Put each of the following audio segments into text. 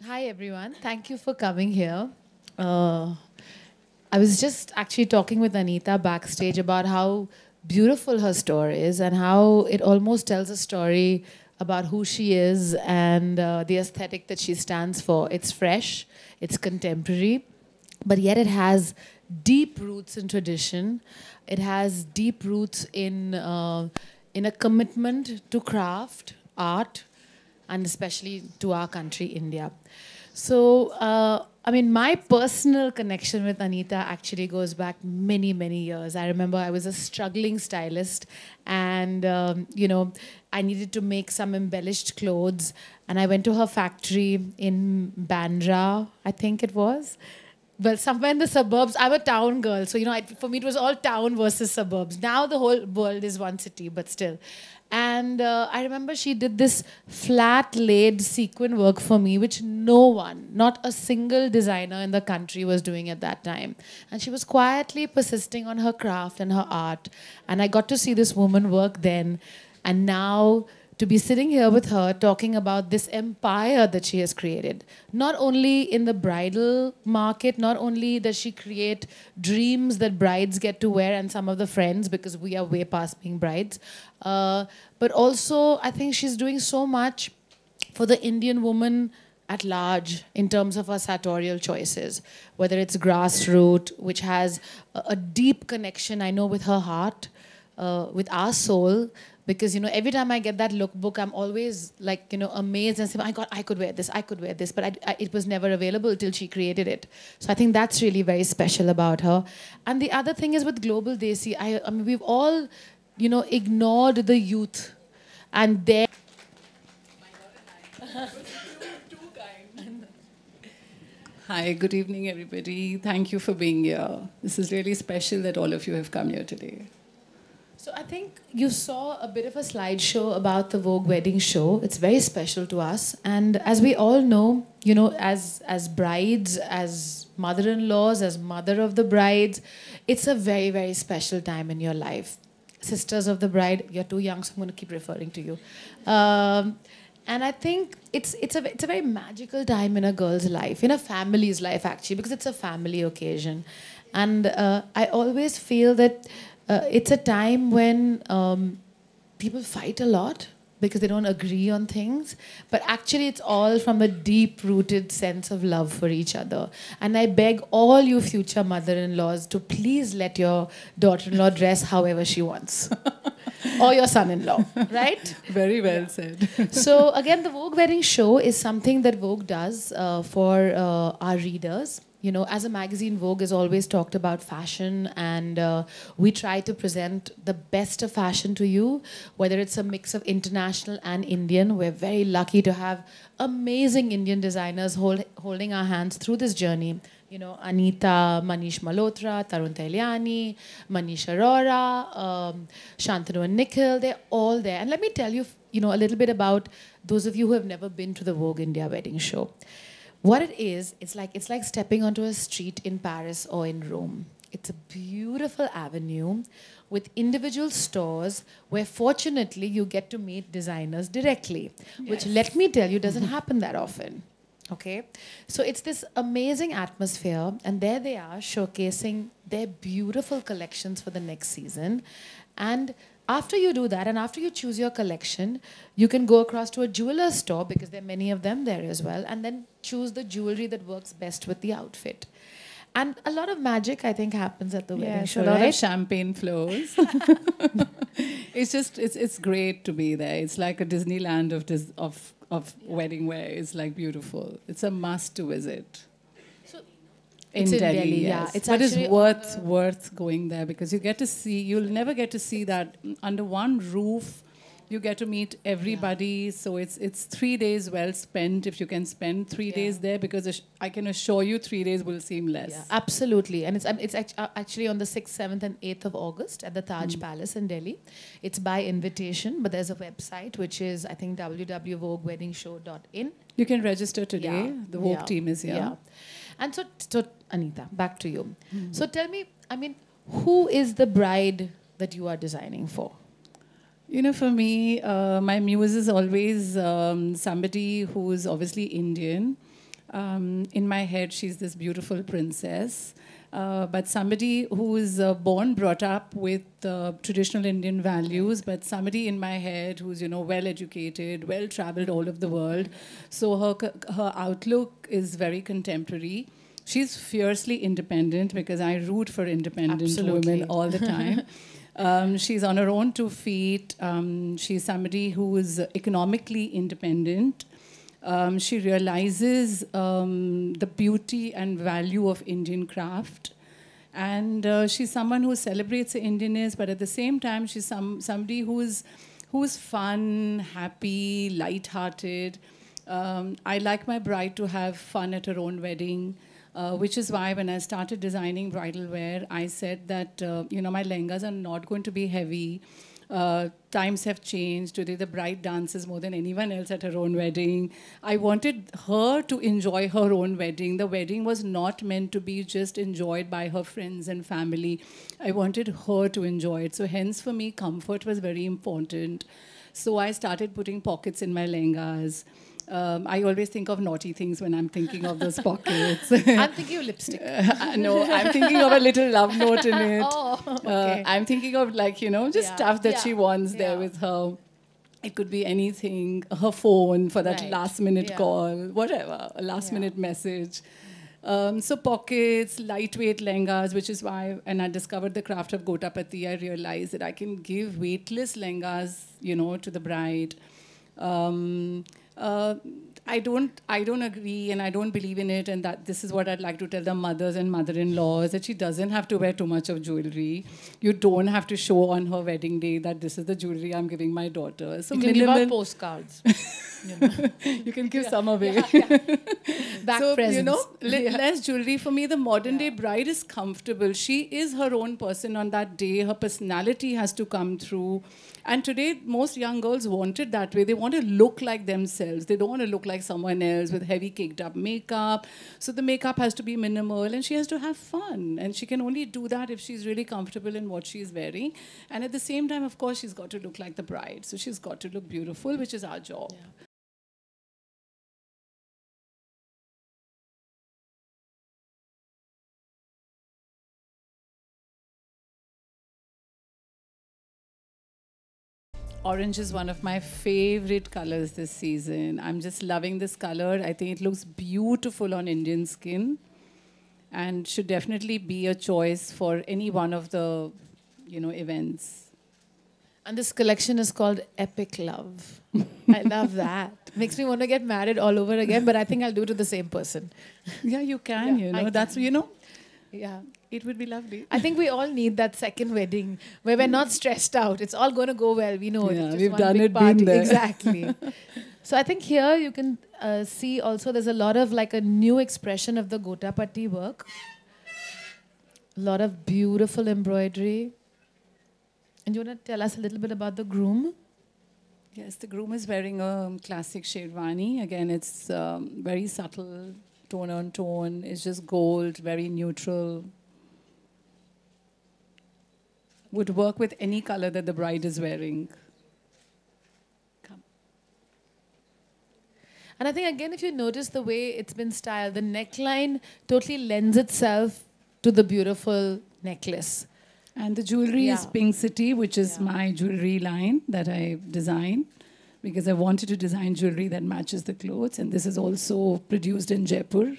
Hi, everyone. Thank you for coming here. Uh, I was just actually talking with Anita backstage about how beautiful her store is and how it almost tells a story about who she is and the aesthetic that she stands for. It's fresh, it's contemporary, but yet it has deep roots in tradition. It has deep roots in a commitment to craft, art, and especially to our country, India. So, I mean, my personal connection with Anita actually goes back many, many years. I remember I was a struggling stylist, and I needed to make some embellished clothes, and I went to her factory in Bandra, I think it was. Well, somewhere in the suburbs. I'm a town girl, so for me it was all town versus suburbs. Now the whole world is one city, but still. And I remember she did this flat laid sequin work for me, which no one, not a single designer in the country was doing at that time. And she was quietly persisting on her craft and her art. And I got to see this woman work then. And now to be sitting here with her talking about this empire that she has created. Not only in the bridal market, not only does she create dreams that brides get to wear and some of the friends, because we are way past being brides, but also I think she's doing so much for the Indian woman at large in terms of her sartorial choices, whether it's grassroots, which has a deep connection, I know, with her heart, with our soul, because every time I get that lookbook, I'm always like amazed and say, my God, I could wear this, I could wear this, but it was never available till she created it. So I think that's really very special about her. And the other thing is with Global Desi, I mean, we've all ignored the youth, and their Hi, good evening, everybody. Thank you for being here. This is really special that all of you have come here today. So I think you saw a bit of a slideshow about the Vogue wedding show. It's very special to us, and as we all know, as brides, as mother-in-laws, as mother of the brides, it's a very, very special time in your life. Sisters of the bride, you're too young, so I'm going to keep referring to you. And I think it's a very magical time in a girl's life, in a family's life actually, because it's a family occasion, and I always feel that it's a time when people fight a lot because they don't agree on things, but actually it's all from a deep-rooted sense of love for each other. And I beg all you future mother-in-laws to please let your daughter-in-law dress however she wants. Or your son-in-law, right? Very well said. So again, the Vogue wedding show is something that Vogue does for our readers. As a magazine, Vogue has always talked about fashion, and we try to present the best of fashion to you, whether it's a mix of international and Indian. We're very lucky to have amazing Indian designers holding our hands through this journey. Anita, Manish Malhotra, Tarun Tailiani, Manish Arora, Shantanu and Nikhil, they're all there. And let me tell you, a little bit about those of you who have never been to the Vogue India wedding show. What it is, it's like stepping onto a street in Paris or in Rome. It's a beautiful avenue with individual stores where fortunately you get to meet designers directly, which let me tell you doesn't happen that often. Okay, so it's this amazing atmosphere, and there they are showcasing their beautiful collections for the next season. And after you do that, and after you choose your collection, you can go across to a jeweler store, because there are many of them there as well, and then choose the jewelry that works best with the outfit. And a lot of magic, I think, happens at the wedding show, a lot right? of champagne flows. It's great to be there. It's like a Disneyland of wedding wear. It's like beautiful. It's a must to visit. It's in Delhi, Yes. yeah. It's but it's actually worth going there, because you get to see, you'll never get to see that under one roof. You get to meet everybody. So it's 3 days well spent if you can spend 3 days there, because I can assure you 3 days will seem less. Yeah, absolutely. And actually on the 6th, 7th and 8th of August at the Taj Palace in Delhi. It's by invitation, but there's a website which is, I think, www.vogueweddingshow.in. You can register today. Yeah. The Vogue team is here. Yeah. And so Anita, back to you. So tell me, I mean, who is the bride that you are designing for? For me, my muse is always somebody who's obviously Indian, In my head, she's this beautiful princess. But somebody who is born, brought up with traditional Indian values, but somebody in my head who's, well educated, well traveled all over the world. So her outlook is very contemporary. She's fiercely independent because I root for independent Absolutely. women all the time. She's on her own 2 feet. She's somebody who is economically independent. She realizes the beauty and value of Indian craft. And she's someone who celebrates the Indianness, but at the same time, she's somebody who's fun, happy, light-hearted. I like my bride to have fun at her own wedding. Which is why when I started designing bridal wear, I said that, my lehengas are not going to be heavy. Times have changed. Today, the bride dances more than anyone else at her own wedding. I wanted her to enjoy her own wedding. The wedding was not meant to be just enjoyed by her friends and family. I wanted her to enjoy it. So hence, for me, comfort was very important. So I started putting pockets in my lehengas. I always think of naughty things when I'm thinking of those pockets. I'm thinking of lipstick. No, I'm thinking of a little love note in it. Oh, okay. I'm thinking of just stuff that she wants there with her. It could be anything, her phone for that last minute call, whatever, a last minute message. So pockets, lightweight lehengas, which is why, and I discovered the craft of Gotapati, I realized that I can give weightless lehengas, to the bride. I don't agree and I don't believe in it, and that this is what I'd like to tell the mothers and mother-in-laws, that she doesn't have to wear too much of jewelry. You don't have to show on her wedding day that this is the jewelry I'm giving my daughter. So you can give out postcards. You can give some away. Back so, presents. Less jewelry. For me, the modern day bride is comfortable. She is her own person on that day. Her personality has to come through. And today, most young girls want it that way. They want to look like themselves. They don't want to look like someone else with heavy caked up makeup. So the makeup has to be minimal and she has to have fun. And she can only do that if she's really comfortable in what she's wearing. And at the same time, of course, she's got to look like the bride. So she's got to look beautiful, which is our job. Yeah. Orange is one of my favorite colors this season. I'm just loving this color. I think it looks beautiful on Indian skin and should definitely be a choice for any one of the, events. And this collection is called Epic Love. I love that. Makes me want to get married all over again, but I think I'll do it to the same person. Yeah, you can, That's, Yeah. it would be lovely. I think we all need that second wedding where we're not stressed out. It's all going to go well. We know Yeah, it's just we've one done big it, party. been there. Exactly. So I think here you can see also there's a lot of like a new expression of the Gotapati work. A lot of beautiful embroidery. And you want to tell us a little bit about the groom? Yes, the groom is wearing a classic sherwani. Again, it's very subtle, tone on tone. It's just gold, very neutral. Would work with any color that the bride is wearing. Come. And I think, again, if you notice the way it's been styled, the neckline totally lends itself to the beautiful necklace. And the jewelry is Yeah. Pink City, which is Yeah. my jewelry line that I designed because I wanted to design jewelry that matches the clothes. And this is also produced in Jaipur.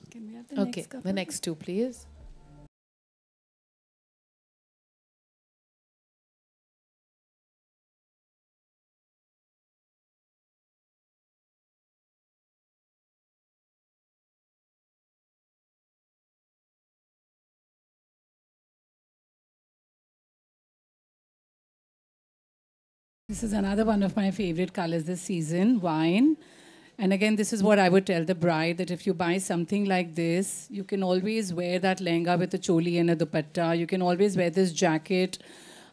Can we have the Okay, next couple? the next two, please. This is another one of my favorite colors this season, wine. And again, this is what I would tell the bride, that if you buy something like this, you can always wear that lehenga with a choli and a dupatta. You can always wear this jacket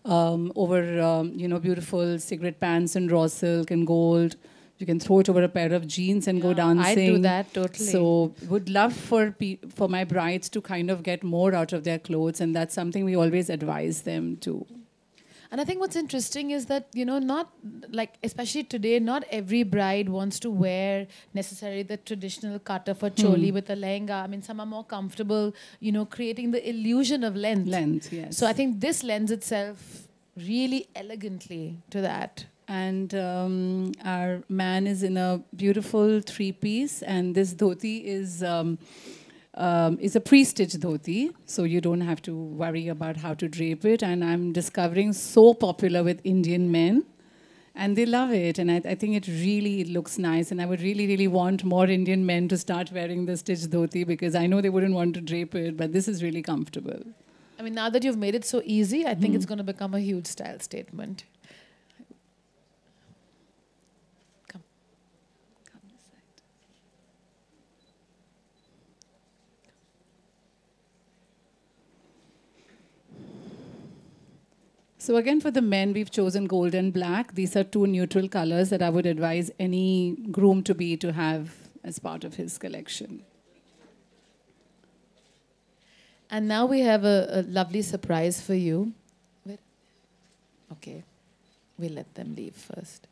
over, beautiful cigarette pants and raw silk and gold. You can throw it over a pair of jeans and go dancing. I'd do that, totally. So would love for my brides to kind of get more out of their clothes. And that's something we always advise them to. And I think what's interesting is that, not like, especially today, not every bride wants to wear necessarily the traditional cut of a choli with a lehenga. I mean, some are more comfortable, creating the illusion of length. Length, yes. So I think this lends itself really elegantly to that. And our man is in a beautiful three-piece, and this dhoti is a pre-stitched dhoti, so you don't have to worry about how to drape it. And I'm discovering so popular with Indian men, and they love it. And I think it really looks nice, and I would really, really want more Indian men to start wearing the stitched dhoti, because I know they wouldn't want to drape it, but this is really comfortable. I mean, now that you've made it so easy, I think it's going to become a huge style statement. Come. Come this side. So again, for the men, we've chosen gold and black. These are two neutral colors that I would advise any groom-to-be to have as part of his collection. And now we have a lovely surprise for you. Okay, we'll let them leave first.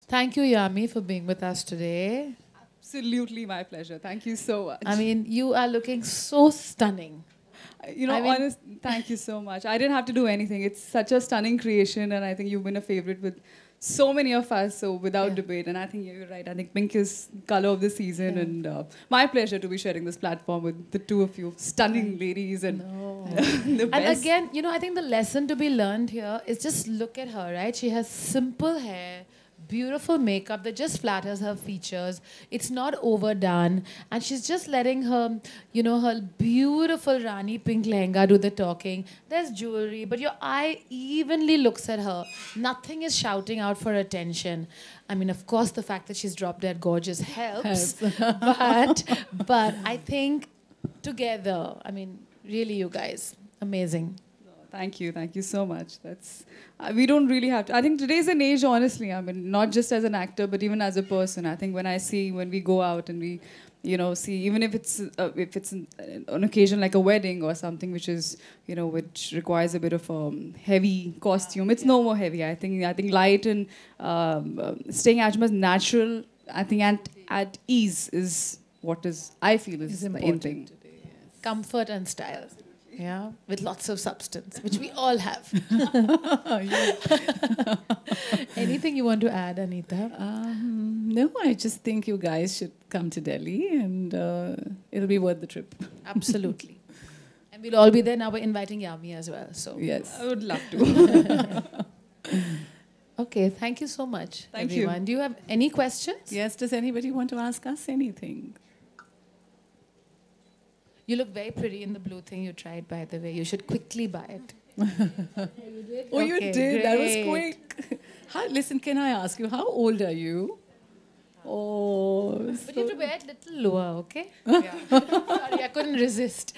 Thank you, Yami, for being with us today. Absolutely my pleasure. Thank you so much. I mean, you are looking so stunning. Thank you so much. I didn't have to do anything. It's such a stunning creation, and I think you've been a favorite with so many of us, so without debate. And I think you're right. I think pink is color of the season, and my pleasure to be sharing this platform with the two of you stunning ladies. And the best. And again, I think the lesson to be learned here is just look at her, right? She has simple hair, beautiful makeup that just flatters her features. It's not overdone, and she's just letting her, her beautiful Rani pink lehenga do the talking. There's jewelry, but your eye evenly looks at her. Nothing is shouting out for attention. I mean, of course, the fact that she's drop dead gorgeous helps, but I think together, I mean, really, you guys, amazing. Thank you so much. That's we don't really have to. I think today's an age, honestly. I mean, not just as an actor, but even as a person. I think when we go out and we, see, even if it's an occasion like a wedding or something, which is, which requires a bit of a heavy costume. It's no more heavy. I think light and staying as much natural. I think at ease is what I feel is the main thing. Today, yes. Comfort and style. Yeah, with lots of substance, which we all have. Anything you want to add, Anita? No, I just think you guys should come to Delhi, and it'll be worth the trip. Absolutely. And we'll all be there. Now we're inviting Yami as well. So Yes. I would love to. okay, thank you so much, Thank you. everyone. Do you have any questions? Yes, does anybody want to ask us anything? You look very pretty in the blue thing you tried, by the way. You should quickly buy it. Oh, you Okay, did? That was great. quick. Listen, can I ask you, how old are you? Oh, But you have to wear it a little lower, okay? Yeah. Sorry, I couldn't resist.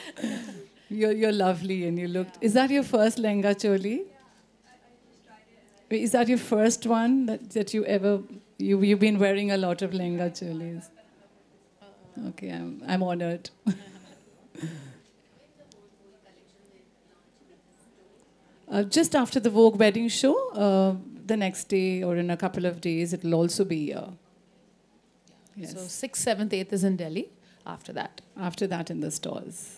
you're lovely, and you looked... Is that your first lehenga choli? Wait, is that your first one that you ever... You've been wearing a lot of lehenga cholis. Okay, I'm honored. Just after the Vogue wedding show, the next day or in a couple of days, it'll also be... yes. So 6th, 7th, 8th is in Delhi. After that. After that in the stores.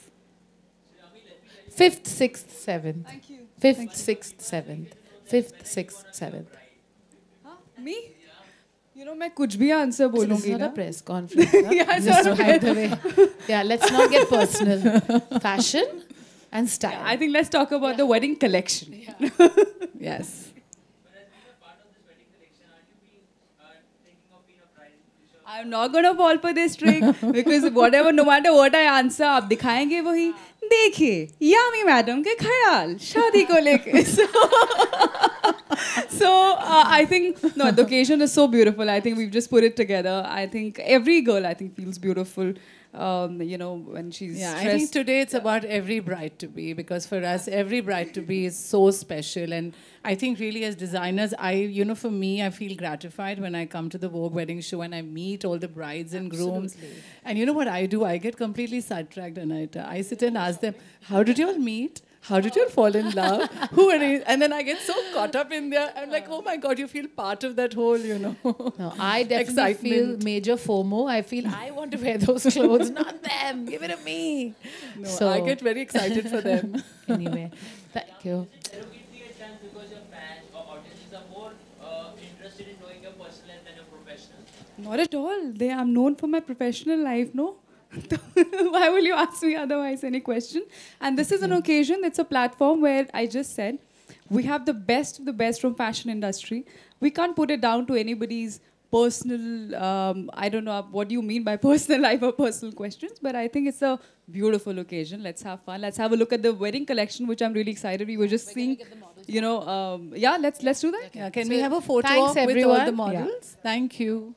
5th, 6th, 7th. Thank you. 5th, 6th, 7th. 5th, 6th, 7th. Me? मैं कुछ भी answer So this is बोलूंगी not ना. a press conference. Huh? Yeah, it's Just not to hide the way. Yeah, let's not get personal. Fashion and style. I think let's talk about the wedding collection. Yes. I'm not gonna fall for this trick because whatever, no matter what I answer, आप दिखाएंगे वही. देखिए, यामी madam के ख्याल शादी को लेके. So I think the occasion is so beautiful. I think we've just put it together. I think every girl feels beautiful you know, when she's Yeah, I stressed. think today it's about every bride to be, because for us, every bride to be is so special. And I think really as designers, for me, I feel gratified when I come to the Vogue wedding show and I meet all the brides and grooms. And you know what I do? I get completely sidetracked, Anita. I sit and ask them, how did you all meet? How did you all fall in love? Who are you? And then I get so caught up in there. I'm like, oh my God, you feel part of that whole, No, I definitely feel excitement. major FOMO. I feel I want to wear those clothes, not them. Give it to me. No, I get very excited for them. Anyway, thank you. Derogatory at times because your fans or audiences are more interested in knowing your personal life than your professional? Not at all. I'm known for my professional life, no? Why will you ask me otherwise any question? And this is an occasion, it's a platform where I just said, we have the best of the best from fashion industry. We can't put it down to anybody's personal, I don't know what you mean by personal life or personal questions, but I think it's a beautiful occasion. Let's have fun. Let's have a look at the wedding collection, which I'm really excited. We were just seeing, yeah, let's do that. Yeah, can we have a photo thanks, op with all the everyone. models? Yeah. Thank you.